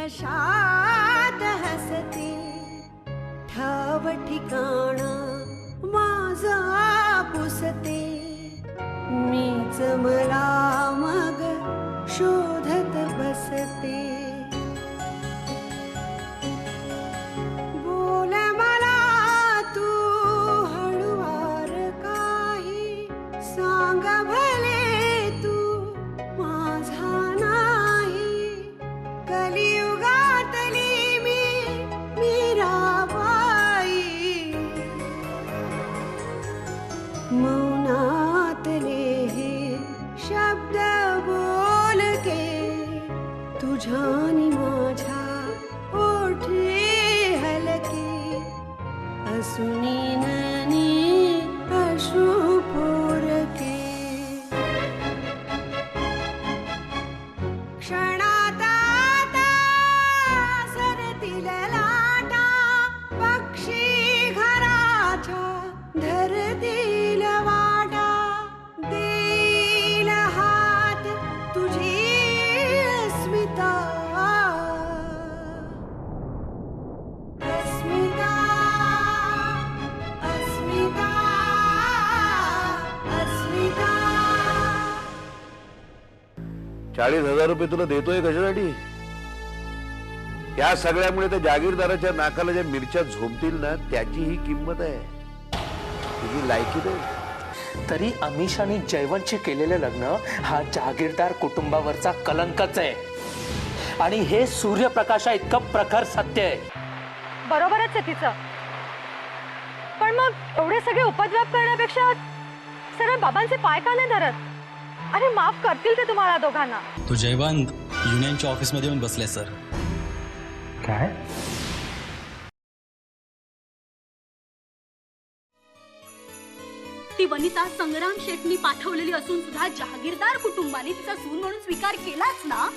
अशात हसते ठाव ठिकाणा माझा पुसते मीच मला मग शोधत बसते बोल मला तू हळुवार काही सांग भले तू माझा नाही कलियुगातली मीराबाई मौनातले हे शब्द बोलके तुझ्यानी माझ्या ओठे हलके असुनी ननी अश्रू पोरके क्षणात आता सरतील लाटा पक्षी घराच्या धरतील वाटा देईल हात तुझी अस्मिता अस्मिता अस्मिता अस्मिता 40,000 रुपये तुला देतोय कशासाठी? या सगळ्यामुळे त्या जागीरदाराच्या नाकाला ज्या मिरच्या झोंबतील ना त्याची ही किंमत आहे, तुझी लायकी नाही. तरी अमिश आणि जयवंतशी केलेलं लग्न हा जागीरदार कुटुंबावरचा कलंकच आहे आणि हे सूर्यप्रकाशा इतकं प्रखर सत्य आहे. बरोबरच आहे तिचं, पण मग एवढे सगळे उपद्व्याप करण्यापेक्षा सरळ बाबांचे पाय का नाही धरत? अरे माफ करतील ते तुम्हाला दोघांना. तो जयवंत युनियनच्या ऑफिसमध्ये येऊन बसले सर. काय? ती वनिता संग्राम शेटनी पाठवलेली असून सुद्धा जागीरदार कुटुंबाने तिचा सून म्हणून स्वीकार केलाच ना.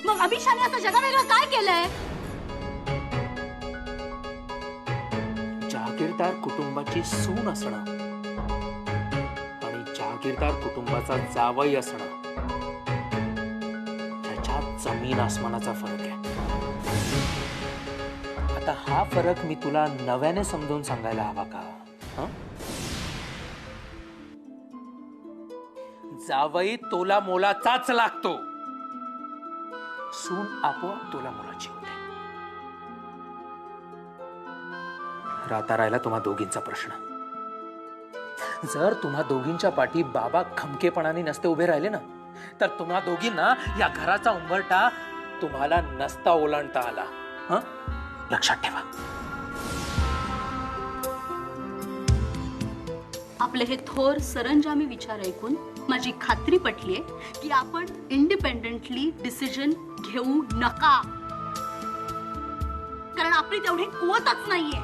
मग अभिषाने असं जगावेगळं काय केलंय? जागीरदार कुटुंबाची सून असणं आणि जागीरदार कुटुंबाचा जावई असणं त्याच्यात जमीन आसमानाचा फरक आहे. आता हा फरक मी तुला नव्याने समजून सांगायला हवा का? जावई तोला मोलाचाच लागतो, सून आपोआप तोला मोलाची होते. राहता राहिला तुम्हा दोघींचा प्रश्न. जर तुम्हा दोघींच्या पाठी बाबा खमकेपणाने नसते उभे राहिले ना तर तुम्हा दोघींना या घराचा उंबरठा तुम्हाला नसता ओलांडता आला. लक्षात ठेवा. आपले हे थोर सरंजामी विचार ऐकून माझी खात्री पटलीये की आपण इंडिपेंडेंटली डिसिजन घेऊ नका, कारण आपली तेवढी कुवतच नाहीये.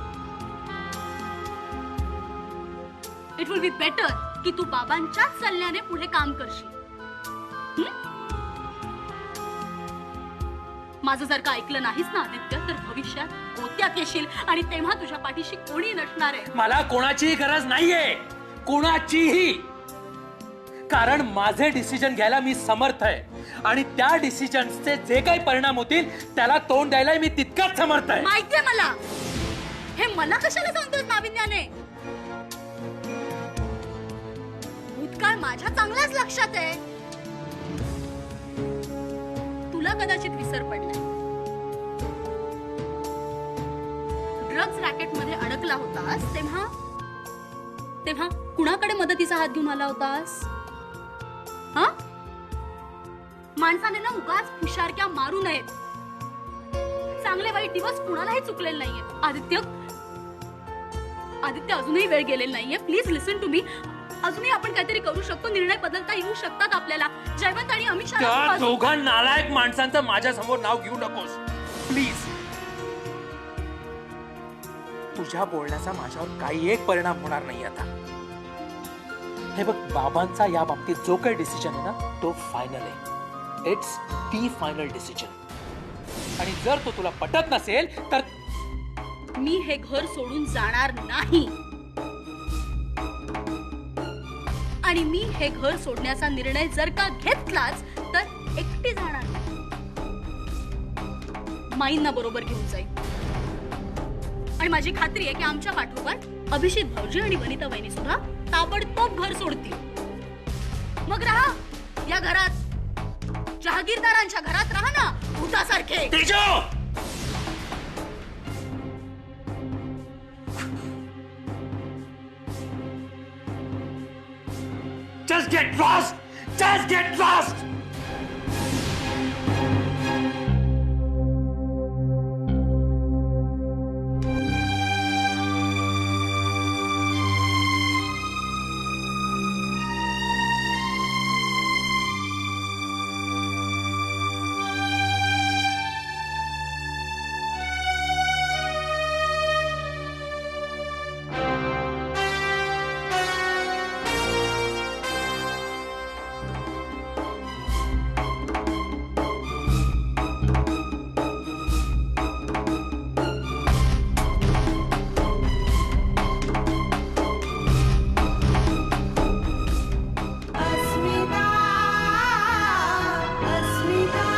इट विल बी बेटर की तू बाबांच्याच सल्ल्याने पुढे काम करशील. माझं जर का ऐकलं नाहीस ना आदित्य तर भविष्यात गोत्यात येशील आणि तेव्हा तुझ्या पाठीशी कोणी नसणार आहे. मला कोणाचीही गरज नाहीये, कोणाचीही. कारण माझे डिसिजन घ्यायला मी समर्थ आहे आणि त्या डिसिजन्सचे जे काही परिणाम होतील त्याला तोंड द्यायला मी तितकाच समर्थ आहे. माहितीये मला. हे मला कशाला सांगतोस नाविन्याने? भूतकाळ माझ्या चांगल्याच लक्षात आहे. तुला कदाचित विसर पडलाय. ड्रग्ज रॅकेट मध्ये अडकला होतास तेव्हा तेव्हा कुणाकडे मदतीचा हात घेऊन आला होतास? माणसाने ना उगाच हुशारक्या मारू नयेत. चांगले वाईट दिवस कुणालाही चुकलेले नाहीये. आदित्य अजूनही वेळ गेलेला नाहीये. Please listen to me. अजूनही आपण काहीतरी करू शकतो. निर्णय बदलता येऊ शकतात आपल्याला. जयवंत आणि अमित त्या दोघा नालायक माणसांचं माझ्या समोर नाव घेऊ नकोस प्लीज. तुझ्या बोलण्याचा माझ्यावर काही एक परिणाम होणार नाही आता. हे बघ, बाबांचा या बाबतीत जो काही डिसिजन आहे ना तो फायनल आहे. It's the final decision. आणि जर तो तुला पटत नसेल तर मी हे घर सोडून जाणार नाही. आणि मी हे घर सोडण्याचा निर्णय जर का घेतलाच तर एकटी जाणार. माईंना बरोबर घेऊन जाईल. आणि माझी खात्री आहे की आमच्या पाठोपाठ अभिषेक भाऊजी आणि वनिता वहिनी सुद्धा ताबडतोब घर सोडतील. मग राहा या घरात, जहागीरदारांच्या घरात राहा ना भूतासारखे. Just get lost! Just get lost! अस्मिता अस्मिता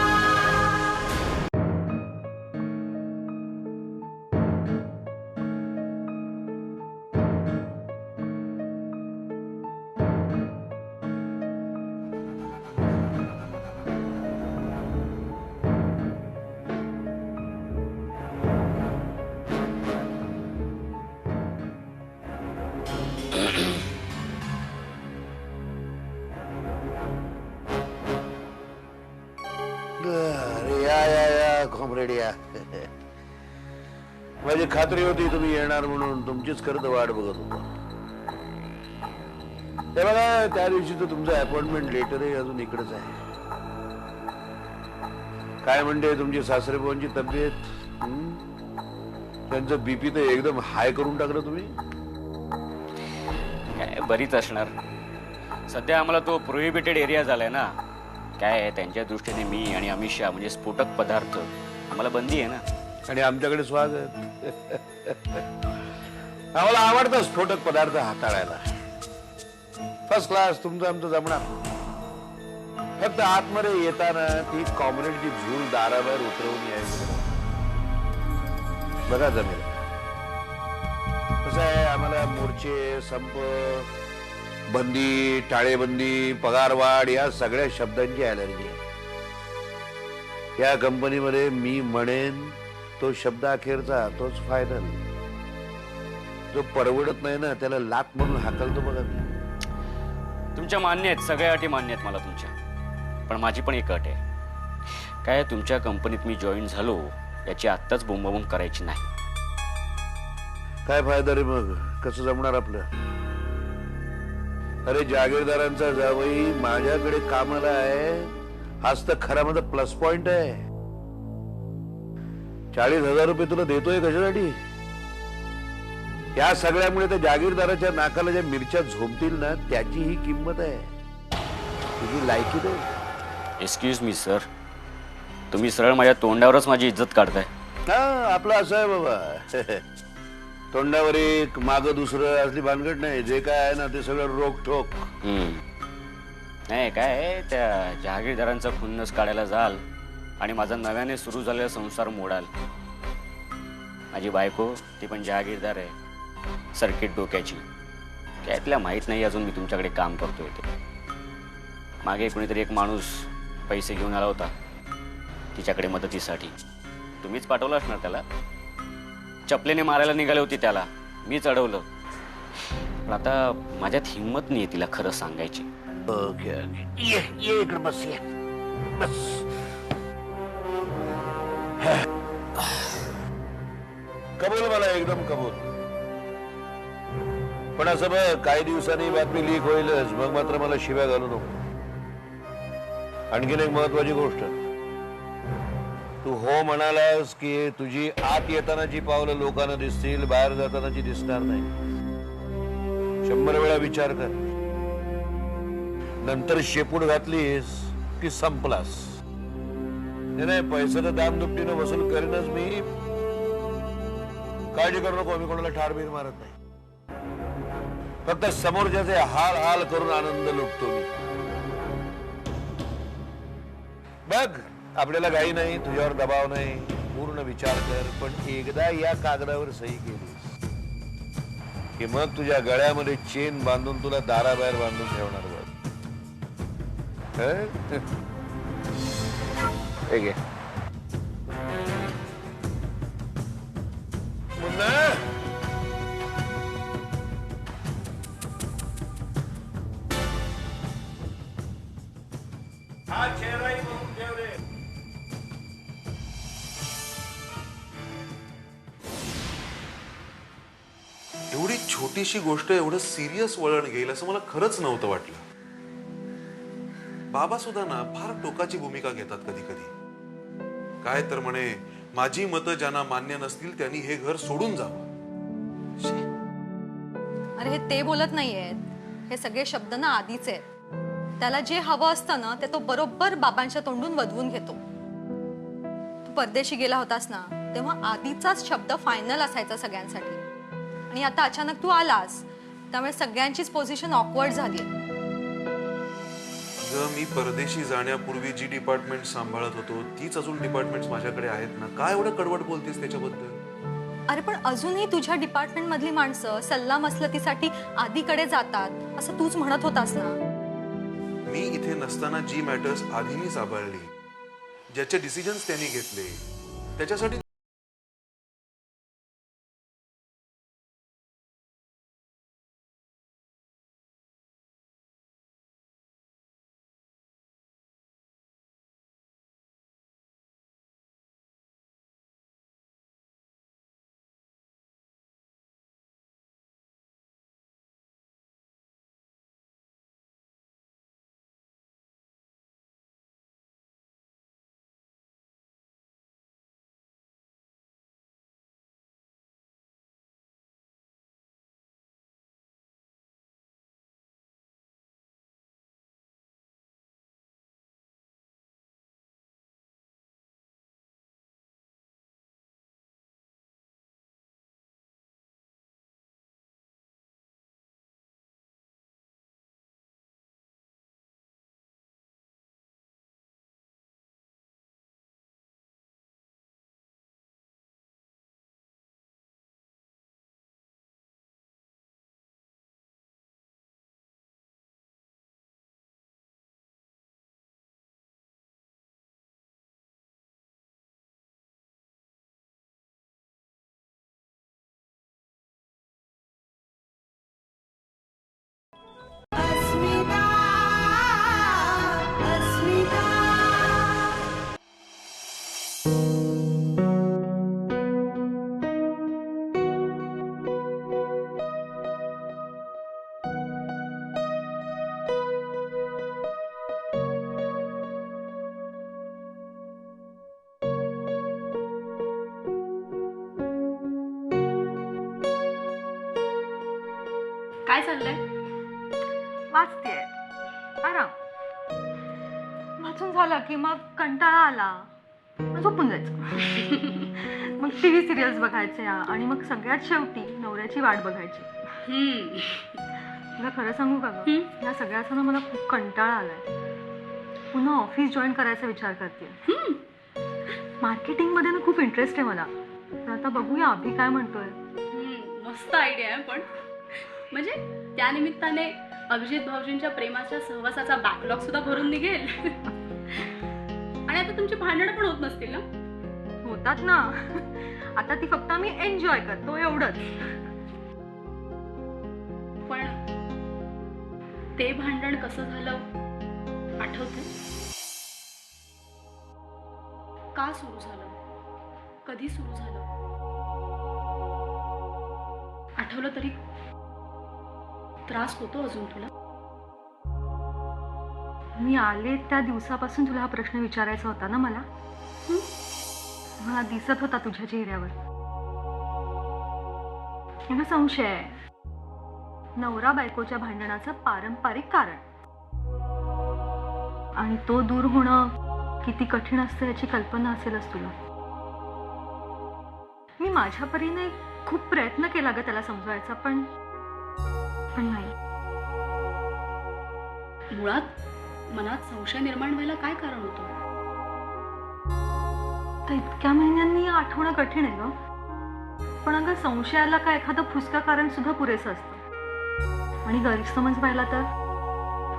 अरे या कॉम्रेड या. माझी खात्री होती तुम्ही येणार म्हणून. तुमचीच खरं तर वाट बघत होतो. ते बघा, त्या दिवशीचं तुमचं अपॉइंटमेंट लेटरही अजून इकडेच आहे. काय म्हणते तुमची सासरेबुवांची तब्येत? त्यांचं बीपी तर एकदम हाय करून टाकलं तुम्ही. काय बरीच असणार. सध्या आम्हाला तो प्रोहिबिटेड एरिया झालाय ना. काय आहे, त्यांच्या दृष्टीने मी आणि अमित शाह म्हणजे स्फोटक पदार्थ, आम्हाला बंदी आहे ना. आणि आमच्याकडे स्वागत. आम्हाला आवडतं स्फोटक पदार्थ हाताळायला. फर्स्ट क्लास तुमचं आमचं जमणार. फक्त आतमध्ये येताना ती कॉम्रेडची झूल दाराबाहेर उतरवून यायचं. बघा जमेल. कसं आहे, आम्हाला मोर्चे, संप, बंदी, टाळेबंदी, पगारवाढ या सगळ्या शब्दांची ॲलर्जी आहे. या कंपनीमध्ये मी म्हणेन तो शब्द अखेरचा, तोच फायनल. जो परवडत नाही ना त्याला लात म्हणून हाकलतो बघा मी. तुमच्या मान्य आहेत, सगळ्या अटी मान्य आहेत मला तुमच्या. पण माझी पण एक अट आहे. काय, तुमच्या कंपनीत मी जॉईन झालो याची आत्ताच बोंबाबोंब करायची नाही. काय फायदा रे मग? कसं जमणार आपलं? अरे जागीरदारांचा जावई माझ्याकडे कामाला आहे, हाच तर खरा माझा प्लस पॉइंट आहे. 40,000 रुपये तुला देतोय कशासाठी? या सगळ्यामुळे त्या जागीरदाराच्या नाकाला ज्या मिरच्या झोंबतील ना त्याची ही किंमत आहे. तुझी लायकी दे. एक्सक्यूज मी सर, तुम्ही सरळ माझ्या तोंडावरच माझी इज्जत काढताय. हा, आपलं असं आहे बाबा. तोंडावर एक माग दुसरं असली भानगड नाही. जे काय आहे ना ते सगळं रोकठोक. नाही, काय आहे, त्या जहागीरदारांचा खुन्नस काढायला जाल आणि माझा नव्याने सुरू झालेला संसार मोडाल. माझी बायको ती पण जहागीरदार आहे, सर्किट डोक्याची. त्यातल्या माहीत नाही अजून मी तुमच्याकडे काम करतोय ते. मागे कुणीतरी एक माणूस पैसे घेऊन आला होता तिच्याकडे मदतीसाठी. तुम्हीच पाठवलं असणार त्याला. चपलेने मारायला निघाले होते त्याला, मीच अडवलं. पण आता माझ्यात हिंमत नाही तिला खरं सांगायची. ओके, ये इकडे बस. ये बस. कबूल, मला एकदम कबूल. पण असं बघ, काही दिवसांनी बातमी लीक होईलच, मग मात्र मला शिव्या घालू नको. आणखीन एक महत्वाची गोष्ट, तू हो म्हणालास की तुझी आत येतानाची पावलं लोकांना दिसतील, बाहेर जातानाची दिसणार नाही. 100 वेळा विचार कर. नंतर शेपूट घातलीस की संपलास. नाही पैशाचं दाम दुपटीनं वसूल करीनच मी. काळजी करू नको, मी कोणाला ठारबीर मारत नाही. फक्त समोरच्याचे हाल हाल करून आनंद लुटतो मी. बघ, आपल्याला घाई नाही, तुझ्यावर दबाव नाही. पूर्ण विचार कर. पण एकदा या कागदावर सही केलीस की मग तुझ्या गळ्यामध्ये चेन बांधून तुला दाराबाहेर बांधून ठेवणार बघ. हे घे. मुन्ना, हा चेहराही बघून ठेव रे. एवढी छोटीशी गोष्ट एवढं सिरियस वळण घेईल असं मला खरंच नव्हतं वाटलं. बाबा सुद्धा ना फार टोकाची भूमिका घेतात कधी कधी. काय तर म्हणे, माझी मतं ज्यांना मान्य नसतील त्यांनी हे घर सोडून जावं. अरे हे ते बोलत नाहीयेत, हे सगळे शब्द ना आधीचे आहेत. त्याला जे हवं असतं ना ते तो बरोबर बाबांच्या तोंडून वदवून घेतो. तू परदेशी गेला होतास ना तेव्हा आधीचाच शब्द फायनल असायचा सगळ्यांसाठी. आणि आता अचानक तू आलास त्यामुळे सगळ्यांचीच पोझिशन ऑकवर्ड झाली. मी परदेशी जाण्यापूर्वी जी डिपार्टमेंट सांभाळत होतो तीच अजून डिपार्टमेंट्स माझ्याकडे आहेत ना. काय एवढं कडवट बोलतेस त्याच्याबद्दल? अरे पण अजूनही तुझ्या डिपार्टमेंट मधली माणसं सल्ला मसलतीसाठी आधीकडे जातात असं तूच म्हणत होतास ना. मी इथे नसताना जी मॅटर्स आधीनी सांभाळली, ज्याचे डिसिजन्स त्यांनी घेतले, त्याच्यासाठी अस्मिता अस्मिता काय चाललंय? वाचतेय आराम. वाचून झालं की मग कंटाळा आला मग झोपून जायचं. मग टीव्ही सिरियल्स बघायचे आणि मग सगळ्यात शेवटी नवऱ्याची वाट बघायची. तुला खरं सांगू का ग, या सगळ्याचा ना मला खूप कंटाळा आलाय. पुन्हा ऑफिस जॉईन करायचा विचार करते. मार्केटिंग मध्ये ना खूप इंटरेस्ट आहे मला. तर आता बघूया अभि काय म्हणतोय. मस्त आयडिया आहे. पण म्हणजे त्यानिमित्ताने अभिजित भाऊजींच्या प्रेमाच्या सहवासाचा बॅकलॉग सुद्धा भरून निघेल. आणि आता तुमची भांडणं पण होत नसतील ना? होतात ना. आता ती फक्त आम्ही एन्जॉय करतो एवढंच. पण ते भांडण कसं झालं आठवतंय? का सुरू झालं? कधी सुरू झालं? आठवलं तरी त्रास होतो अजून तुला? मी आले त्या दिवसापासून तुला हा प्रश्न विचारायचा होता ना मला. मला दिसत होता तुझ्या चेहऱ्यावर. मला संशय आहे नवरा बायकोच्या भांडणाचं पारंपरिक कारण. आणि तो दूर होणं किती कठीण असतं याची कल्पना असेलच तुला. मी माझ्या परीने खूप प्रयत्न केला ग त्याला समजवायचा, पण नाही. मुळात मनात संशय निर्माण व्हायला काय कारण होतं? तर इतक्या महिन्यांनी आठवणं कठीण आहे ग. पण अगं संशयाला काय एखादं फुसका कारण सुद्धा पुरेसं असतं. आणि गैरसमज व्हायला तर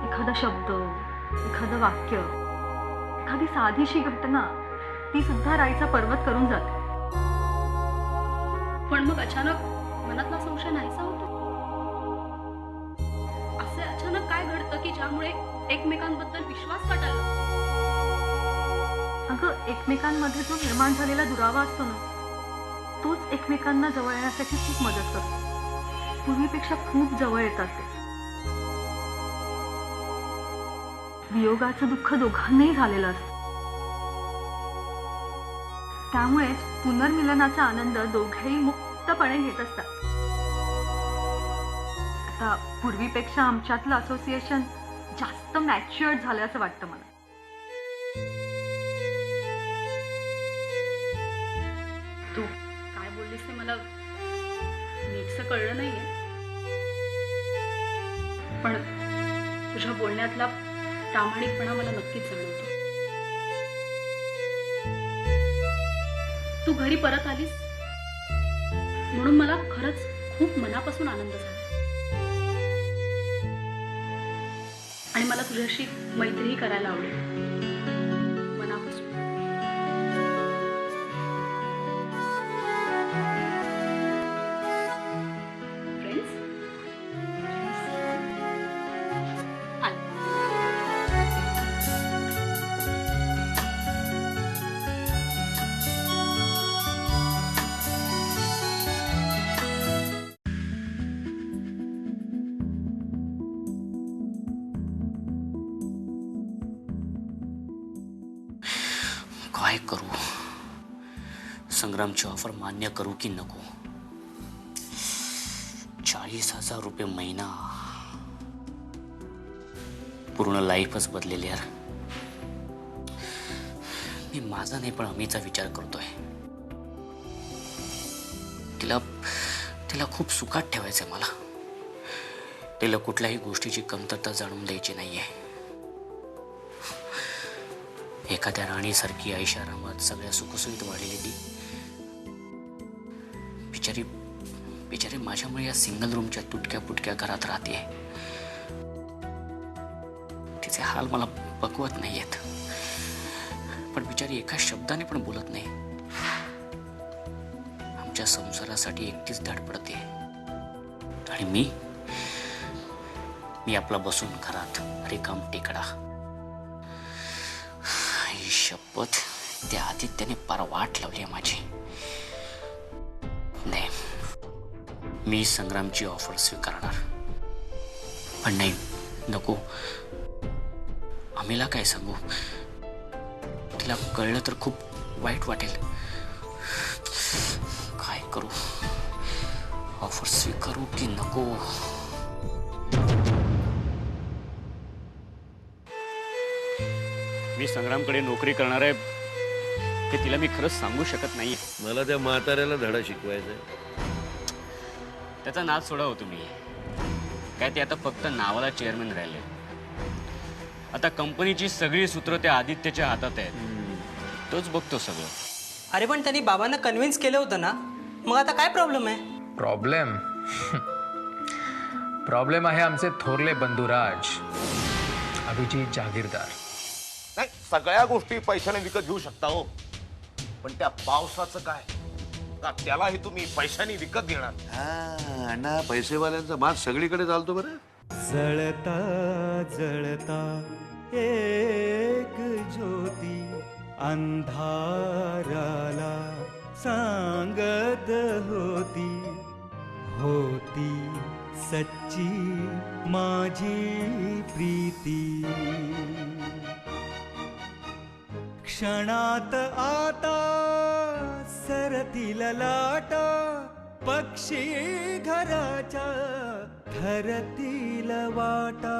एखादा शब्द, एखादं वाक्य, एखादी साधीशी घटना ती सुद्धा राईचा पर्वत करून जाते. पण मग अचानक मनातला संशय नाहीसा होतो. असे अचानक काय घडतं की ज्यामुळे एकमेकांबद्दल विश्वास वाटायला लागतो? अगं एकमेकांमध्ये जो निर्माण झालेला दुरावा असतो ना, तोच एकमेकांना जवळ येण्यासाठी खूप मदत करतो. पूर्वीपेक्षा खूप जवळ येतात ते. वियोगाचं दुःख दोघांनाही झालेलं असतं. त्यामुळेच पुनर्मिलनाचा आनंद दोघेही मुक्तपणे घेत असतात. आता पूर्वीपेक्षा आमच्यातलं असोसिएशन जास्त मॅच्युअर्ड झालं असं वाटतं मला. तू काय बोललीस ते मला नीटसं कळलं नाहीये, पण तुझ्या बोलण्यातला प्रामाणिकपणा मला नक्कीच जाणवतो. तू घरी परत आलीस म्हणून मला खरंच खूप मनापासून आनंद झाला. आणि मला तुझ्याशी मैत्रीही करायला आवडेल मनापासून. फ्रेंड्स, काय करू? संग्रामची ऑफर मान्य करू की नको? 40,000 रुपये महिना, पूर्ण लाईफच बदलेली यार. मी माझा नाही पण अमीचा विचार करतोय. तिला खूप सुखात ठेवायचंय मला. तिला कुठल्याही गोष्टीची कमतरता जाणून द्यायची नाहीये. एखाद्या राणीसारखी ऐशारामात सगळ्या सुखसुखीत वाढलेली ती बिचारी माझ्यामुळे या सिंगल रूमच्या तुटक्या पुटक्या घरात राहते. तिचे हाल मला बघवत नाहीयेत, पण बिचारी एका शब्दाने पण बोलत नाही. आमच्या संसारासाठी एकटीच धडपडते. आणि मी आपला बसून घरात रिकाम टेकडा. शपथ, त्या आदित्याने पार वाट लावली आहे माझी. नाही, मी संग्रामची ऑफर स्वीकारणार. पण नाही, नको. आम्हीला काय सांगू? तिला कळलं तर खूप वाईट वाटेल. काय करू? ऑफर स्वीकारू की नको? मी संग्रामकडे नोकरी करणार आहे हे तिला मी खरंच सांगू शकत नाहीये. मला त्या म्हाताऱ्याला धडा शिकवायचा आहे. त्याचा नाद सोडा हो तुम्ही. काय ते आता फक्त नावाला चेअरमॅन राहिले. आता कंपनीची सगळी सूत्र त्या आदित्यच्या हातात आहेत. तोच बघतो सगळं. अरे पण त्यांनी बाबांना कन्व्हिन्स केलं होतं ना, मग आता काय प्रॉब्लेम आहे? प्रॉब्लेम आहे आमचे थोरले बंधुराज अभिजित जागीरदार. नाही, सगळ्या गोष्टी पैशाने विकत घेऊ शकता हो, पण त्या पावसाचं काय? का त्यालाही तुम्ही पैशाने विकत घेणार? अण्णा, पैसेवाल्यांचा मास सगळीकडे चालतो बरं. जळता जळता एक ज्योती अंधाराला सांगत होती, होती सच्ची माझी प्रीती. क्षणात आता सरतील लाटा, पक्षी घराच्या धरतील वाटा,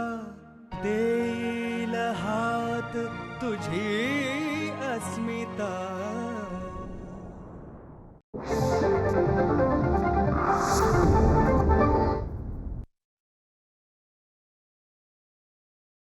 देईल हात तुझी अस्मिता